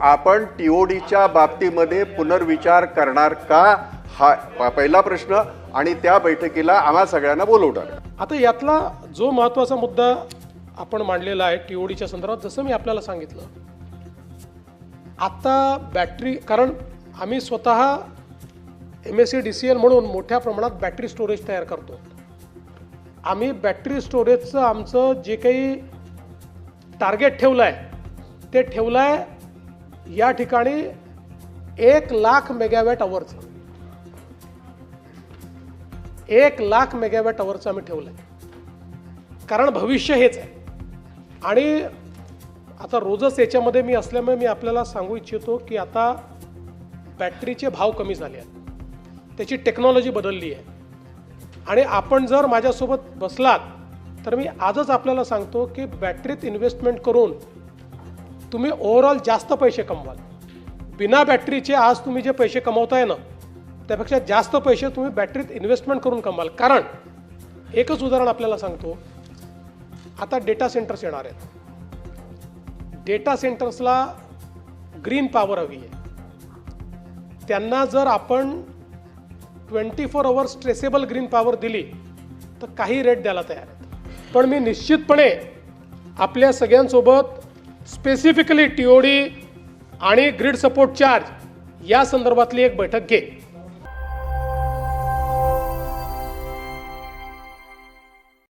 आपण टीओडीच्या बाबतीमध्ये पुनर्विचार करणार का, हा पहिला प्रश्न, आणि त्या बैठकीला आम्हा सगळ्यांना बोलवणार. आता यातला जो महत्त्वाचा मुद्दा आपण मांडलेला आहे टीओडीच्या संदर्भात, जसं मी आपल्याला सांगितलं, आता बॅटरी, कारण आम्ही स्वतः MSEDCL म्हणून मोठ्या प्रमाणात बॅटरी स्टोरेज तयार करतो. आम्ही बॅटरी स्टोरेजचं आमचं जे काही टार्गेट ठेवलं आहे ते ठेवलं आहे या ठिकाणी 1,00,000 मेगावॅट अवरचं. 1,00,000 मेगावॅट अवरचं आम्ही ठेवलं आहे, कारण भविष्य हेच आहे. आणि आता रोजच याच्यामध्ये मी असल्यामुळे मी आपल्याला सांगू इच्छितो की आता बॅटरीचे भाव कमी झाले आहेत, त्याची टेक्नॉलॉजी बदलली आहे. आणि आपण जर माझ्यासोबत बसलात तर मी आजच आपल्याला सांगतो की बॅटरीत इन्व्हेस्टमेंट करून तुम्ही ओव्हरऑल जास्त पैसे कमवाल. बिना बॅटरीचे आज तुम्ही जे पैसे कमवताय ना, त्यापेक्षा जास्त पैसे तुम्ही बॅटरीत इन्व्हेस्टमेंट करून कमवाल. कारण एकच उदाहरण आपल्याला सांगतो, आता डेटा सेंटर्स येणार आहेत. डेटा सेंटर्सला ग्रीन पॉवर हवी आहे. त्यांना जर आपण 24 आवर्स ट्रेसेबल ग्रीन पॉवर दिली तर काही रेट द्यायला तयार आहेत. पण मी निश्चितपणे आपल्या सगळ्यांसोबत स्पेसिफिकली टीओडी आणि ग्रीड सपोर्ट चार्ज या संदर्भातली एक बैठक घे.